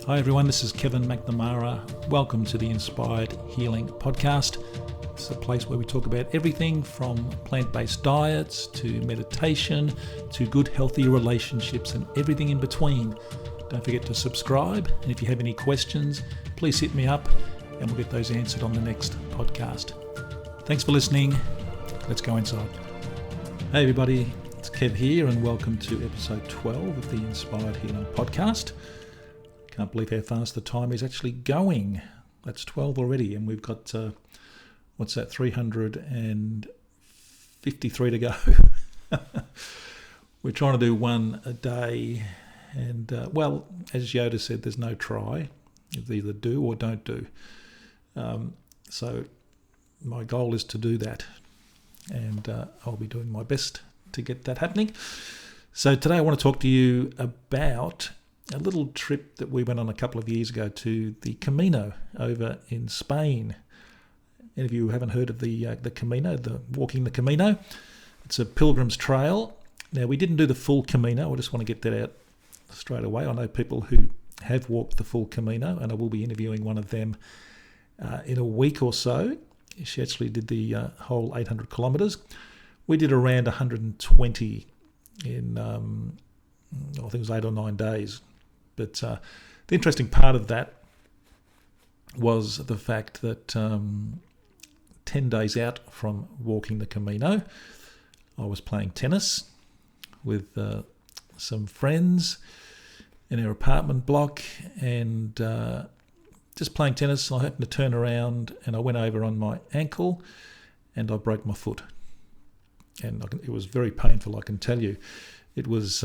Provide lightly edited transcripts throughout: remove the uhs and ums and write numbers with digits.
Hi everyone, this is Kevin McNamara. Welcome to the Inspired Healing Podcast. It's a place where we talk about everything from plant-based diets to meditation to good healthy relationships and everything in between. Don't forget to subscribe, and if you have any questions, please hit me up and we'll get those answered on the next podcast. Thanks for listening. Let's go inside. Hey everybody, it's Kev here and welcome to episode 12 of the Inspired Healing Podcast. Can't believe how fast the time is actually going. That's 12 already, and we've got, 353 to go. We're trying to do one a day, and, as Yoda said, there's no try. It's either do or don't do. So my goal is to do that, and I'll be doing my best to get that happening. So today I want to talk to you about a little trip that we went on a couple of years ago to the Camino over in Spain. Any of you who haven't heard of the Camino, walking the Camino? It's a pilgrim's trail. Now, we didn't do the full Camino. I just want to get that out straight away. I know people who have walked the full Camino, and I will be interviewing one of them in a week or so. She actually did the whole 800 kilometres. We did around 120 in, I think it was 8 or 9 days. But the interesting part of that was the fact that 10 days out from walking the Camino, I was playing tennis with some friends in our apartment block, and just playing tennis. I happened to turn around and I went over on my ankle and I broke my foot. And it was very painful, I can tell you. It was...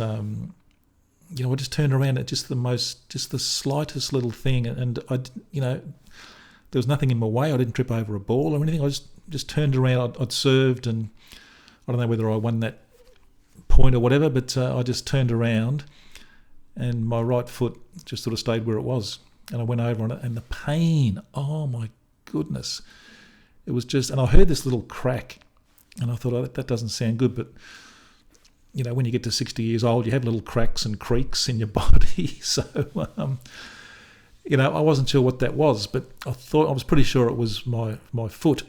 I just turned around at just the slightest little thing, and I, there was nothing in my way. I didn't trip over a ball or anything. I just turned around. I'd served, and I don't know whether I won that point or whatever, but I just turned around, and my right foot just sort of stayed where it was, and I went over on it, and the pain, oh my goodness, it was just, and I heard this little crack, and I thought, oh, that doesn't sound good, but when you get to 60 years old, you have little cracks and creaks in your body. So, I wasn't sure what that was, but I was pretty sure it was my foot.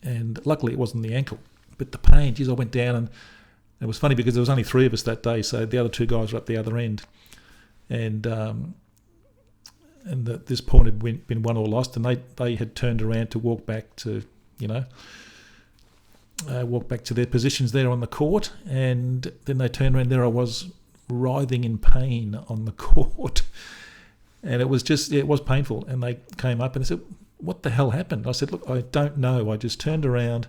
And luckily it wasn't the ankle. But the pain, I went down, and it was funny because there was only 3 of us that day. So the other 2 guys were up the other end. And at this point had been won or lost. And they had turned around to walk back to, walked back to their positions there on the court, and then they turned around. There I was, writhing in pain on the court, and it was painful. And they came up and they said, "What the hell happened?" I said, "Look, I don't know. I just turned around,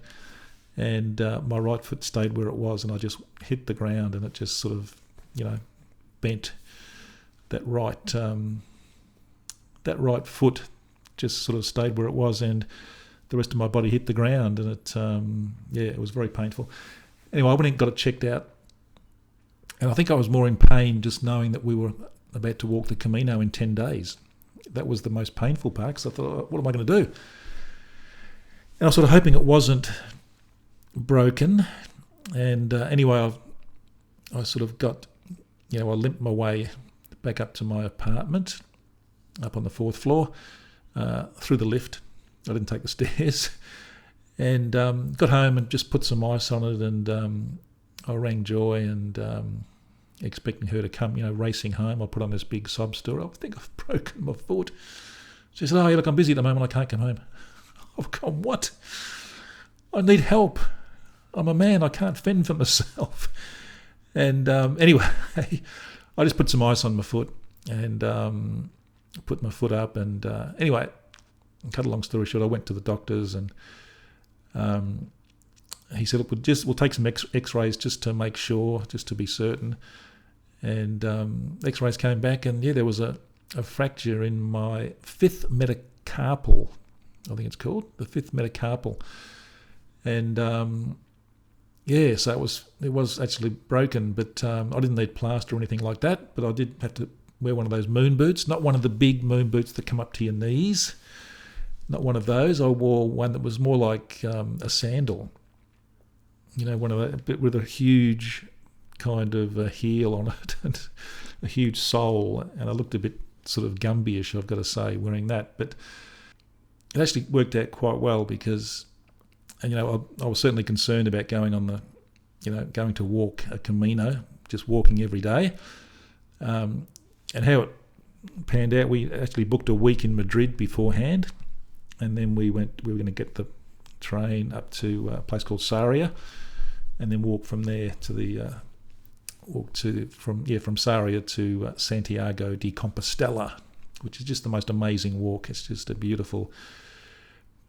and my right foot stayed where it was, and I just hit the ground, and it just sort of, bent. That right foot just sort of stayed where it was, and the rest of my body hit the ground, and it was very painful. Anyway, I went and got it checked out, and I think I was more in pain just knowing that we were about to walk the Camino in 10 days. That was the most painful part, because I thought, what am I going to do? And I was sort of hoping it wasn't broken, and anyway, I sort of got, I limped my way back up to my apartment, up on the 4th floor, through the lift. I didn't take the stairs, and got home and just put some ice on it, and I rang Joy, and expecting her to come, racing home. I put on this big sob story. I think I've broken my foot. She said, "Oh, yeah, look, I'm busy at the moment. I can't come home." I've gone, "What? I need help. I'm a man. I can't fend for myself." And anyway, I just put some ice on my foot and put my foot up, and anyway, cut a long story short, I went to the doctors, and he said, "Look, we'll take some X-rays just to make sure, just to be certain." And X-rays came back, and there was a fracture in my 5th metacarpal, I think it's called, the 5th metacarpal, and so it was actually broken, but I didn't need plaster or anything like that, but I did have to wear one of those moon boots, not one of the big moon boots that come up to your knees. Not one of those. I wore one that was more like a sandal. One of that, but with a huge kind of heel on it and a huge sole, and I looked a bit sort of Gumby-ish, I've got to say, wearing that. But it actually worked out quite well because, I was certainly concerned about going on going to walk a Camino, just walking every day. And how it panned out, we actually booked a week in Madrid beforehand, and then we were going to get the train up to a place called Sarria, and then walk from there to from Sarria to Santiago de Compostela, which is just the most amazing walk. It's just a beautiful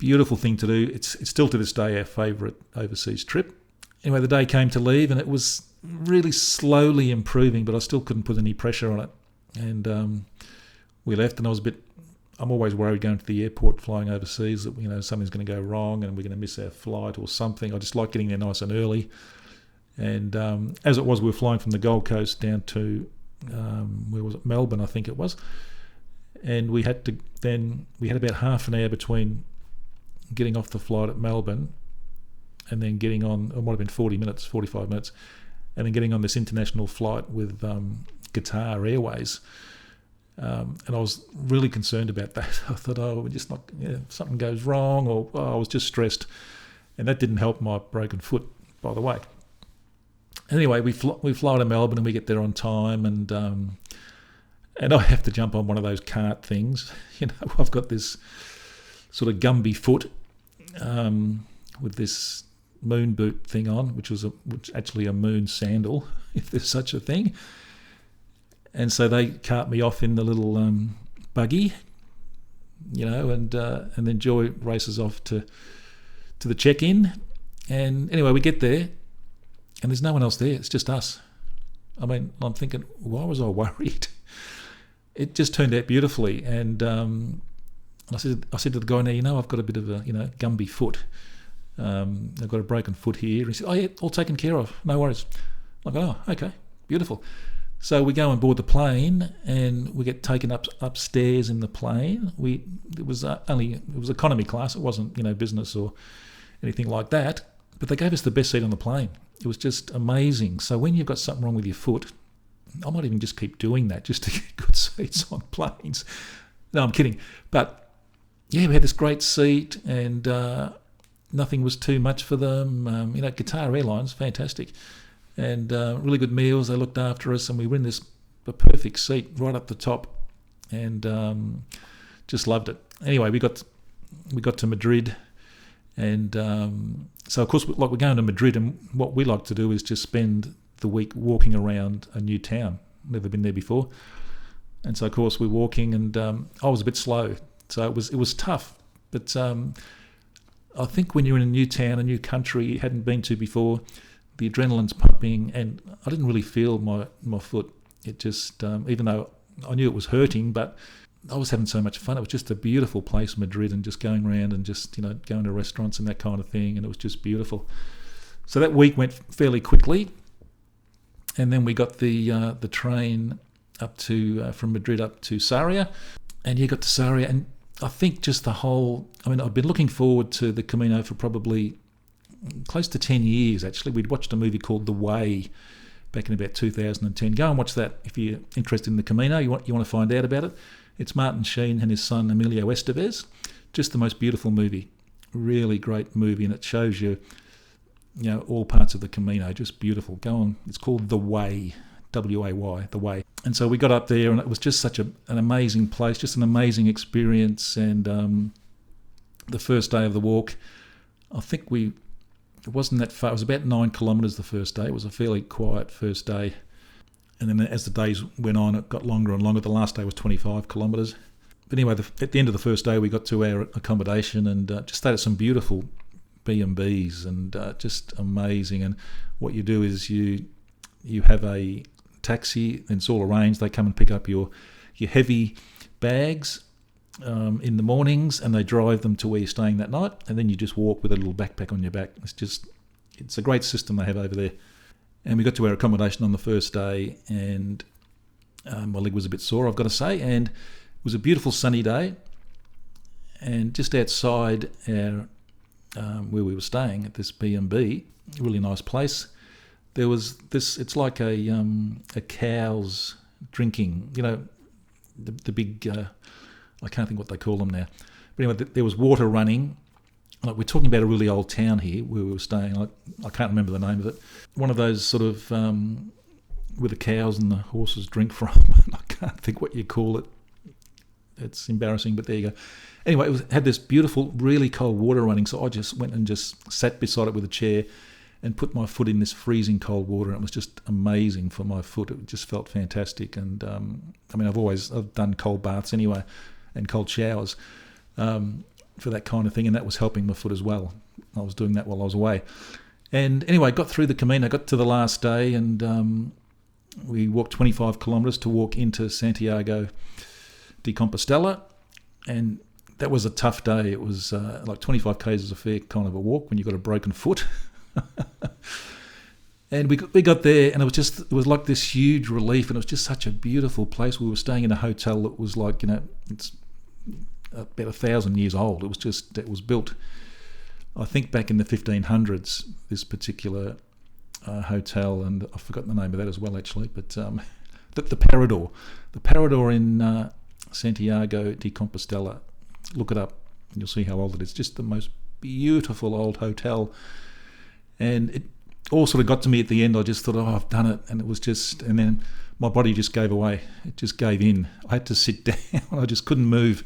thing to do. It's still to this day our favourite overseas trip. Anyway, the day came to leave, and it was really slowly improving, but I still couldn't put any pressure on it. And we left, and I'm always worried going to the airport flying overseas that something's going to go wrong and we're going to miss our flight or something. I just like getting there nice and early. And as it was, we were flying from the Gold Coast down to where was it? Melbourne, I think it was. And we had about half an hour between getting off the flight at Melbourne and then getting on. It might have been 45 minutes, and then getting on this international flight with Qatar Airways. And I was really concerned about that. I thought, we're just not, if something goes wrong, or I was just stressed. And that didn't help my broken foot, by the way. Anyway, we fly to Melbourne, and we get there on time, and I have to jump on one of those cart things. I've got this sort of Gumby foot with this moon boot thing on, which actually a moon sandal, if there's such a thing. And so they cart me off in the little buggy, and then Joy races off to the check-in. And anyway, we get there, and there's no one else there. It's just us. I mean, I'm thinking, why was I worried? It just turned out beautifully. And I said to the guy, now, I've got a bit of a Gumby foot. I've got a broken foot here. And he said, yeah, all taken care of. No worries. I'm like, oh, okay, beautiful. So we go and board the plane, and we get taken upstairs in the plane. It was economy class. It wasn't business or anything like that. But they gave us the best seat on the plane. It was just amazing. So when you've got something wrong with your foot, I might even just keep doing that just to get good seats on planes. No, I'm kidding. But yeah, we had this great seat, and nothing was too much for them. Qatar Airlines, fantastic. And really good meals. They looked after us, and we were in the perfect seat right up the top, and just loved it. Anyway, we got to Madrid, and so of course, we're going to Madrid, and what we like to do is just spend the week walking around a new town. Never been there before, and so of course we're walking, and I was a bit slow, so it was tough. But I think when you're in a new town, a new country you hadn't been to before, the adrenaline's pumping, and I didn't really feel my foot. It just, even though I knew it was hurting, but I was having so much fun. It was just a beautiful place, Madrid, and just going around and just, going to restaurants and that kind of thing, and it was just beautiful. So that week went fairly quickly, and then we got the train up to from Madrid up to Sarria, and you got to Sarria, and I think just I've been looking forward to the Camino for probably close to 10 years, actually. We'd watched a movie called The Way back in about 2010. Go and watch that if you're interested in the Camino. You want to find out about it. It's Martin Sheen and his son Emilio Estevez. Just the most beautiful movie. Really great movie, and it shows you, all parts of the Camino. Just beautiful. Go on. It's called The Way, W-A-Y, The Way. And so we got up there, and it was just such an amazing place, just an amazing experience. And the first day of the walk, I think it wasn't that far. It was about 9 kilometres the first day. It was a fairly quiet first day. And then as the days went on, it got longer and longer. The last day was 25 kilometres. But anyway, at the end of the first day, we got to our accommodation and just stayed at some beautiful B&Bs, and just amazing. And what you do is you have a taxi, and it's all arranged. They come and pick up your heavy bags in the mornings, and they drive them to where you're staying that night, and then you just walk with a little backpack on your back. It's a great system they have over there. And we got to our accommodation on the first day, and my leg was a bit sore, I've got to say, and it was a beautiful sunny day, and just outside our where we were staying at this B&B, a really nice place, there was this, it's like a cow's drinking, the big, I can't think what they call them now. But anyway, there was water running. Like, we're talking about a really old town here where we were staying. I can't remember the name of it. One of those sort of where the cows and the horses drink from. I can't think what you call it. It's embarrassing, but there you go. Anyway, had this beautiful, really cold water running, so I just went and just sat beside it with a chair and put my foot in this freezing cold water. And it was just amazing for my foot. It just felt fantastic. And I've done cold baths anyway and cold showers for that kind of thing, and that was helping my foot as well. I was doing that while I was away. And anyway, got through the Camino, got to the last day, and we walked 25 kilometres to walk into Santiago de Compostela, and that was a tough day. It was like 25 k's is a fair kind of a walk when you've got a broken foot. And we got there, and it was like this huge relief, and it was just such a beautiful place. We were staying in a hotel that was like, it's about 1,000 years old. It was built, I think, back in the 1500s, this particular hotel, and I've forgotten the name of that as well, actually, but the Parador in Santiago de Compostela. Look it up and you'll see how old it is. Just the most beautiful old hotel. And it all sort of got to me at the end. I just thought, I've done it. And it was and then my body just gave away. It just gave in. I had to sit down. I just couldn't move.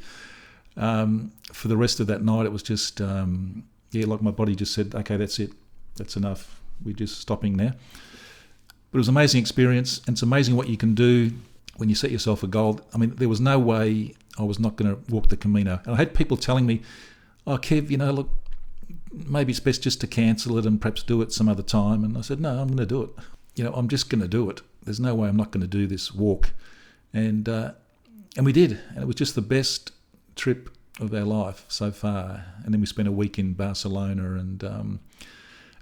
For the rest of that night, it was just, like my body just said, okay, that's it. That's enough. We're just stopping now. But it was an amazing experience. And it's amazing what you can do when you set yourself a goal. I mean, there was no way I was not going to walk the Camino. And I had people telling me, oh, Kev, look, maybe it's best just to cancel it and perhaps do it some other time. And I said, no, I'm going to do it. I'm just going to do it. There's no way I'm not going to do this walk. And we did. And it was just the best trip of our life so far. And then we spent a week in Barcelona, and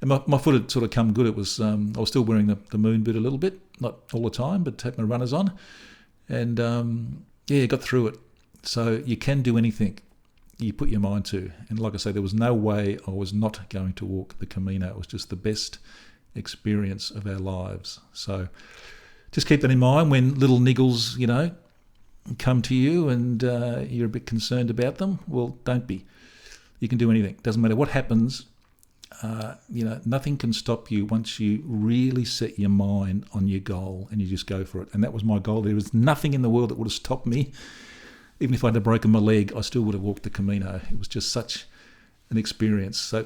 my foot had sort of come good. It was I was still wearing the moon boot a little bit, not all the time, but had my runners on. And got through it. So you can do anything you put your mind to. And like I say, there was no way I was not going to walk the Camino. It was just the best experience of our lives. So just keep that in mind when little niggles, come to you and you're a bit concerned about them. Well, don't be. You can do anything. Doesn't matter what happens. Nothing can stop you once you really set your mind on your goal and you just go for it. And that was my goal. There was nothing in the world that would have stopped me. Even if I'd have broken my leg, I still would have walked the Camino. It was just such an experience. So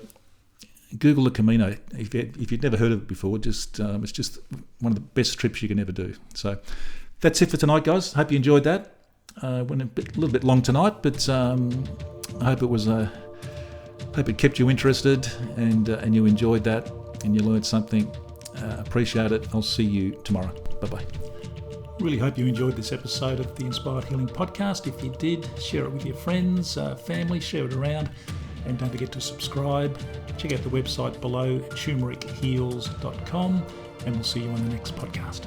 Google the Camino. If you'd never heard of it before, it's just one of the best trips you can ever do. So that's it for tonight, guys. Hope you enjoyed that. Went a little bit long tonight, but I hope it kept you interested and you enjoyed that and you learned something. Appreciate it. I'll see you tomorrow. Bye-bye. Really hope you enjoyed this episode of the Inspired Healing Podcast. If you did, share it with your friends, family, share it around, and don't forget to subscribe. Check out the website below, turmericheals.com, and we'll see you on the next podcast.